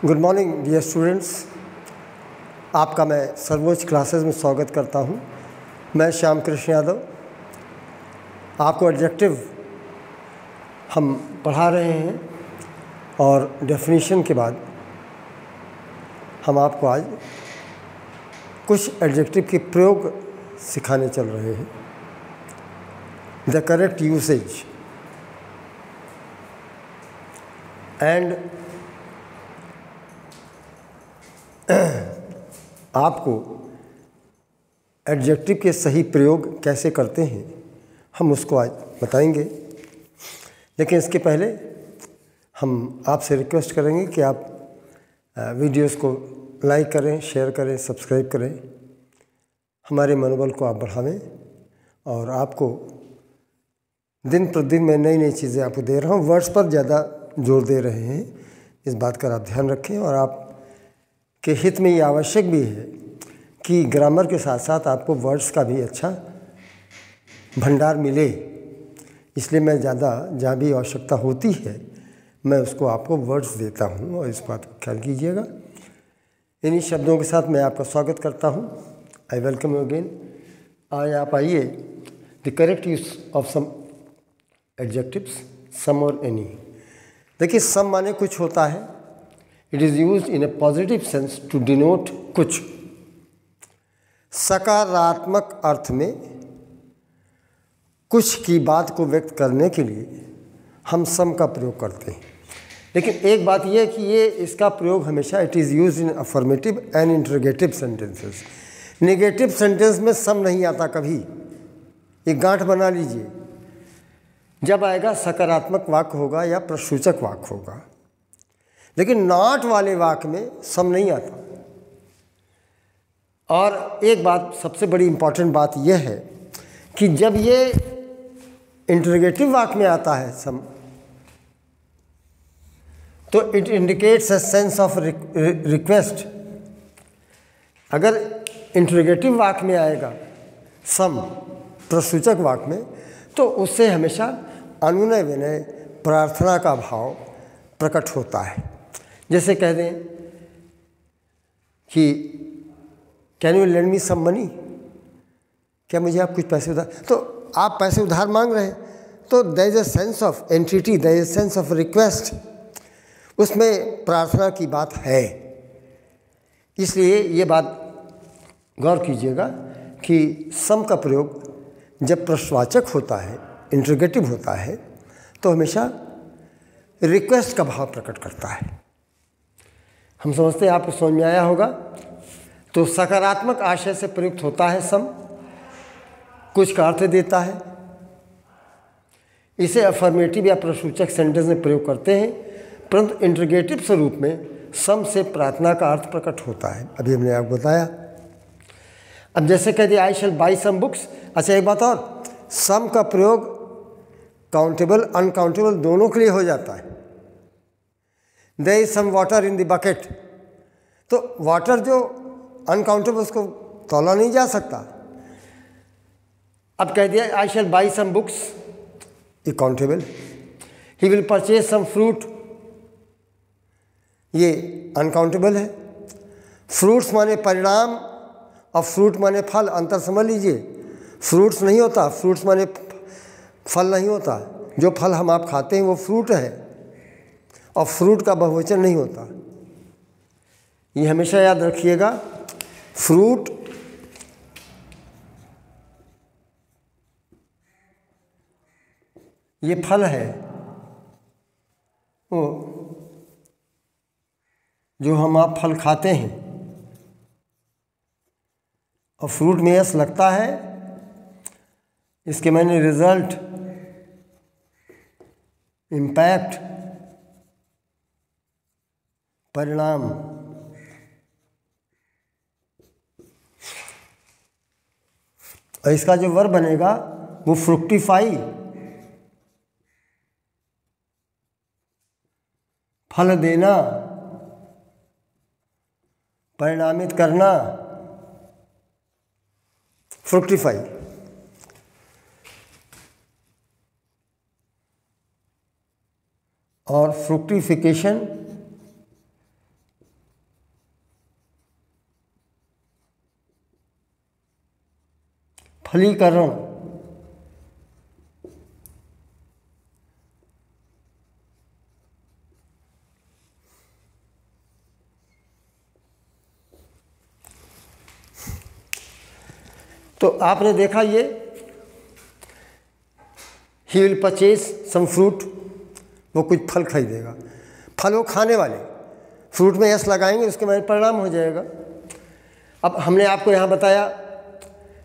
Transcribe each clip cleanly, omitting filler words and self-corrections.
Good morning dear students. आपका मैं सर्वोच्च क्लासेस में स्वागत करता हूं। मैं श्याम कृष्ण यादव। आपको एडजेक्टिव हम पढ़ा रहे हैं और डेफिनेशन के बाद हम आपको आज कुछ एडजेक्टिव के प्रयोग सिखाने चल रहे हैं। द करेक्ट यूसेज एंड आपको एडजेक्टिव के सही प्रयोग कैसे करते हैं हम उसको आज बताएंगे। लेकिन इसके पहले हम आपसे रिक्वेस्ट करेंगे कि आप वीडियोस को लाइक करें, शेयर करें, सब्सक्राइब करें। हमारे मनोबल को आप बढ़ावें और आपको दिन प्रतिदिन मैं नई नई चीज़ें आपको दे रहा हूँ। वर्ड्स पर ज़्यादा जोर दे रहे हैं, इस बात का आप ध्यान रखें। और आप के हित में ये आवश्यक भी है कि ग्रामर के साथ साथ आपको वर्ड्स का भी अच्छा भंडार मिले। इसलिए मैं ज़्यादा जहाँ भी आवश्यकता होती है मैं उसको आपको वर्ड्स देता हूँ और इस बात को ख्याल कीजिएगा। इन्हीं शब्दों के साथ मैं आपका स्वागत करता हूँ। I welcome you again. आज आप आइए the correct use of some adjectives, some और एनी। देखिए, सम माने कुछ होता है। It is use in a positive sense to denote कुछ। सकारात्मक अर्थ में कुछ की बात को व्यक्त करने के लिए हम सम का प्रयोग करते हैं। लेकिन एक बात यह है कि ये इसका प्रयोग हमेशा it is use in affirmative and interrogative sentences. Negative sentence में सम नहीं आता कभी। एक गांठ बना लीजिए, जब आएगा सकारात्मक वाक्य होगा या प्रसूचक वाक्य होगा। लेकिन नॉट वाले वाक्य में सम नहीं आता। और एक बात सबसे बड़ी इंपॉर्टेंट बात यह है कि जब ये इंटरोगेटिव वाक्य में आता है सम, तो it indicates a sense of request. अगर इंटरोगेटिव वाक्य में आएगा सम प्रसूचक वाक्य में, तो उससे हमेशा अनुनय विनय प्रार्थना का भाव प्रकट होता है। जैसे कह दें कि can you lend me some money, क्या मुझे आप कुछ पैसे उधार, तो आप पैसे उधार मांग रहे हैं, तो there is a sense of entity, there is a sense of request. उसमें प्रार्थना की बात है। इसलिए ये बात गौर कीजिएगा कि सम का प्रयोग जब प्रश्नवाचक होता है, इंटरोगेटिव होता है, तो हमेशा रिक्वेस्ट का भाव प्रकट करता है। हम समझते हैं आपको समझ में आया होगा। तो सकारात्मक आशय से प्रयुक्त होता है सम, कुछ का अर्थ देता है। इसे अफर्मेटिव या प्रसूचक सेंटेंस में प्रयोग करते हैं, परंतु इंटरोगेटिव स्वरूप में सम से प्रार्थना का अर्थ प्रकट होता है। अभी हमने आपको बताया। अब जैसे कह दिया I shall buy some books. अच्छा, एक बात और, सम का प्रयोग काउंटेबल अनकाउंटेबल दोनों के लिए हो जाता है। There is some water in the bucket, तो वाटर जो अनकाउंटेबल उसको तौला नहीं जा सकता। अब कह दिया I shall buy some books, ये countable. He will purchase some fruit, ये अनकाउंटेबल है। फ्रूट्स माने परिणाम और फ्रूट माने फल, अंतर समझ लीजिए। फ्रूट्स नहीं होता, फ्रूट्स माने फल नहीं होता। जो फल हम आप खाते हैं वो फ्रूट है, और फ्रूट का बहुवचन नहीं होता। ये हमेशा याद रखिएगा। फ्रूट ये फल है, वो जो हम आप फल खाते हैं, और फ्रूट में यस लगता है, इसके मायने रिजल्ट, इम्पैक्ट, परिणाम। और इसका जो वर्ब बनेगा वो फ्रुक्टिफाई, फल देना, परिणामित करना, फ्रुक्टिफाई। और फ्रुक्टिफिकेशन फलीकरण, तो आपने देखा ये he will purchase some fruit, वो कुछ फल खरीदेगा, फल वो खाने वाले, फ्रूट में यस लगाएंगे उसके बाद परिणाम हो जाएगा। अब हमने आपको यहाँ बताया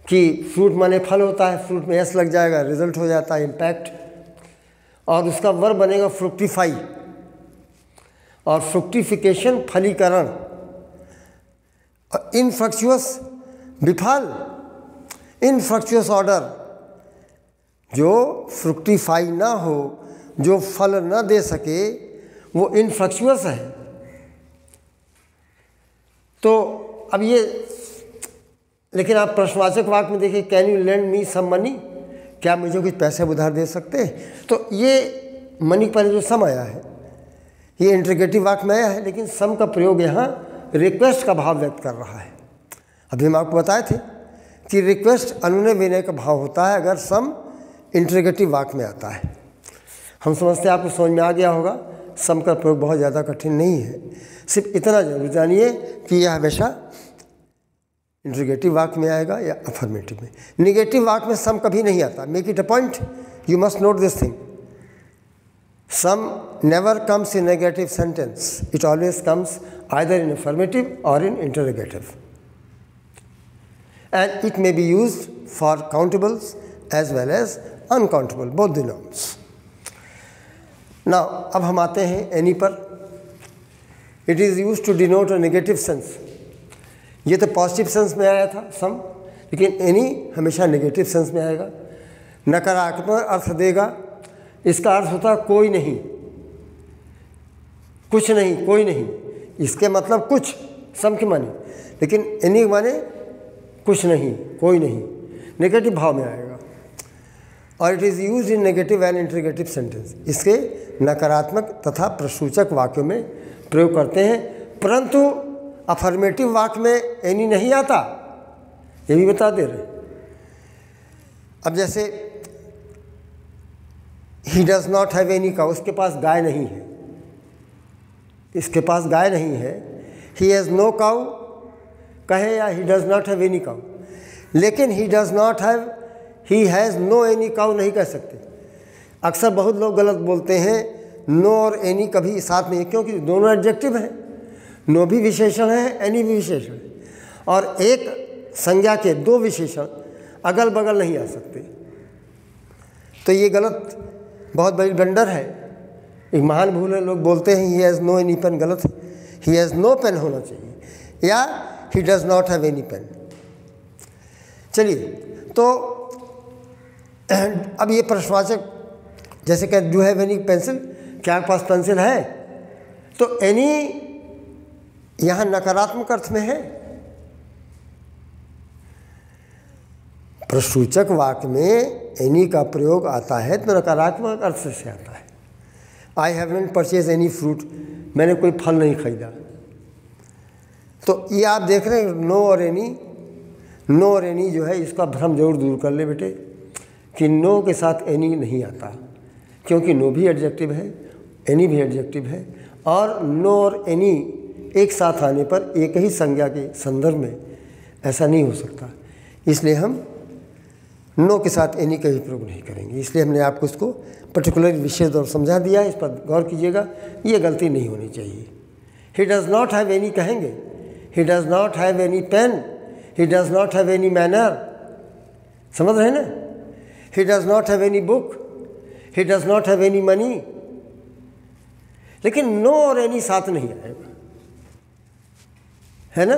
कि फ्रूट माने फल होता है, फ्रूट में यस लग जाएगा, रिजल्ट हो जाता है इम्पैक्ट, और उसका वर्ब बनेगा फ्रुक्टिफाई, और फ्रुक्टिफिकेशन फलीकरण, और इनफ्रक्चुअस विफल, इनफ्रक्चुअस ऑर्डर, जो फ्रुक्टिफाई ना हो, जो फल ना दे सके, वो इनफ्रक्चुअस है। तो अब ये, लेकिन आप प्रश्नवाचक वाक्य में देखिए, can you lend me some money, क्या मुझे कुछ पैसे उधार दे सकते हैं? तो ये मनी पर जो सम आया है, ये इंट्रोगेटिव वाक्य में आया है, लेकिन सम का प्रयोग यहाँ रिक्वेस्ट का भाव व्यक्त कर रहा है। अभी हम आपको बताए थे कि रिक्वेस्ट अनुनय विनय का भाव होता है अगर सम इंट्रोगेटिव वाक्य में आता है। हम समझते हैं आपको समझ में आ गया होगा, सम का प्रयोग बहुत ज़्यादा कठिन नहीं है, सिर्फ इतना जरूर जानिए कि यह हमेशा इंट्रोगेटिव वाक्य में आएगा या अफर्मेटिव में। निगेटिव वाक्य में सम कभी नहीं आता, make it a point, you must note this thing, some never comes in negative sentence, it always comes either in affirmative or in interrogative, and it may be used for countables as well as uncountable, both the nouns. Now, अब हम आते हैं any पर। It is used to denote a negative sense. ये तो positive sense में आया था सम, लेकिन any हमेशा नेगेटिव सेंस में आएगा, नकारात्मक अर्थ देगा। इसका अर्थ होता है कोई नहीं, कुछ नहीं, कोई नहीं, इसके मतलब कुछ, सम के माने, लेकिन any माने कुछ नहीं, कोई नहीं, नेगेटिव भाव में आएगा। और it is use in negative and interrogative sentence, इसके नकारात्मक तथा प्रसूचक वाक्यों में प्रयोग करते हैं, परंतु अफर्मेटिव वाक्य में एनी नहीं आता, ये भी बता दे रहे। अब जैसे ही does not have any cow, उसके पास गाय नहीं है, इसके पास गाय नहीं है, ही हैज़ नो काउ कहे या he does not have any cow, लेकिन he does not have, he has no any cow नहीं कह सकते। अक्सर बहुत लोग गलत बोलते हैं, नो और एनी कभी साथ में, क्योंकि दोनों एडजेक्टिव हैं, नो भी विशेषण है, एनी भी विशेषण है, और एक संज्ञा के दो विशेषण अगल बगल नहीं आ सकते। तो ये गलत, बहुत बड़ी ब्लंडर है, एक महान भूल है। लोग बोलते हैं he has no any pen, गलत है, ही हैज़ नो पेन होना चाहिए, या he does not have any pen. चलिए, तो अब ये प्रश्नवाचक, जैसे कि डू हैव एनी पेंसिल, क्या आपके पास पेंसिल है, तो एनी यहाँ नकारात्मक अर्थ में है। प्रसूचक वाक्य में एनी का प्रयोग आता है तो नकारात्मक अर्थ से आता है। I haven't purchase any fruit, मैंने कोई फल नहीं खरीदा। तो ये आप देख रहे हैं, नो और एनी, नो और एनी जो है इसका भ्रम जरूर दूर कर ले बेटे, कि नो के साथ एनी नहीं आता, क्योंकि नो भी एडजेक्टिव है, एनी भी एडजेक्टिव है, और नो और एनी एक साथ आने पर एक ही संज्ञा के संदर्भ में ऐसा नहीं हो सकता। इसलिए हम नो के साथ एनी का ही प्रयोग नहीं करेंगे। इसलिए हमने आपको इसको पर्टिकुलर विशेष और समझा दिया है, इस पर गौर कीजिएगा, ये गलती नहीं होनी चाहिए। He does not have any कहेंगे, he does not have any pen, he does not have any manner, समझ रहे हैं ना, he does not have any book, he does not have any money, लेकिन नो और एनी साथ नहीं आएगा, है ना।